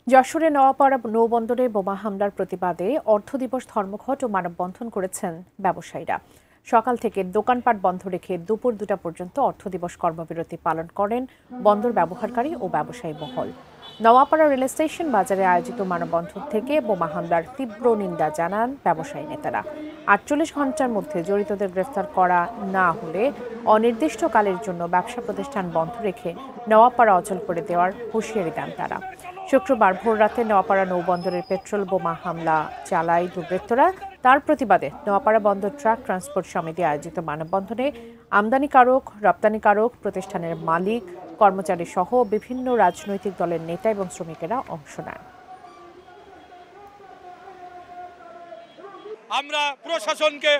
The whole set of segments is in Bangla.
যশোরে নওয়াপাড়া নৌবন্দরে বোমা হামলার প্রতিবাদে অর্থ দিবস ধর্মঘট ও মানববন্ধন করেছেন ব্যবসায়ীরা। সকাল থেকে দোকানপাট বন্ধ রেখে দুপুর 2টা পর্যন্ত অর্থ দিবস কর্মবিরতি পালন করেন বন্দর ব্যবহারকারী ও ব্যবসায়ী মহল। নওয়াপাড়া রেল স্টেশন বাজারে আয়োজিত মানববন্ধন থেকে বোমা হামলার তীব্র নিন্দা জানান ব্যবসায়ী নেতারা। 48 ঘন্টার মধ্যে জড়িতদের গ্রেফতার করা না হলে অনির্দিষ্টকালের জন্য ব্যবসা প্রতিষ্ঠান বন্ধ রেখে নওয়াপাড়া অচল করে দেওয়ার হুঁশিয়ারি দেন তারা। শুক্রবার ভোররাতে নওয়াপাড়া নৌবন্দরের পেট্রোল বোমা হামলা চালায় দুর্বৃত্তরা। তার প্রতিবাদে নওয়াপাড়া বন্দর ট্রাক ট্রান্সপোর্ট সমিতি আয়োজিত মানববন্ধনে আমদানিকারক, রপ্তানিকারক, প্রতিষ্ঠানের মালিক, কর্মচারী সহ বিভিন্ন রাজনৈতিক দলের নেতা এবং শ্রমিকেরা অংশ নেন। আমরা প্রশাসনকে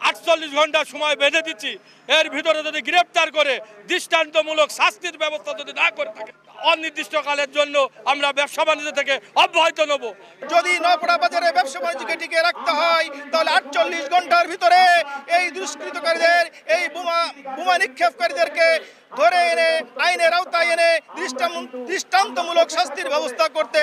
48 ঘন্টা সময় বেঁধে দিচ্ছি, এর ভিতরে যদি গ্রেপ্তার করে দৃষ্টান্তমূলক শাস্তির ব্যবস্থা যদি না করে থাকে, অনির্দিষ্টকালের জন্য আমরা ব্যবসা বাণিজ্য থেকে অব্যাহতি নেব। যদি নওয়াপাড়া বাজারে ব্যবসা বাণিজ্যকে টিকে রাখতে হয় তাহলে 48 ঘন্টার ভিতরে এই দুষ্কৃতকারীদের, এই বোমা নিক্ষেপকারীদেরকে ধরে এনে আইনের আওতায় এনে দৃষ্টান্তমূলক শাস্তির ব্যবস্থা করতে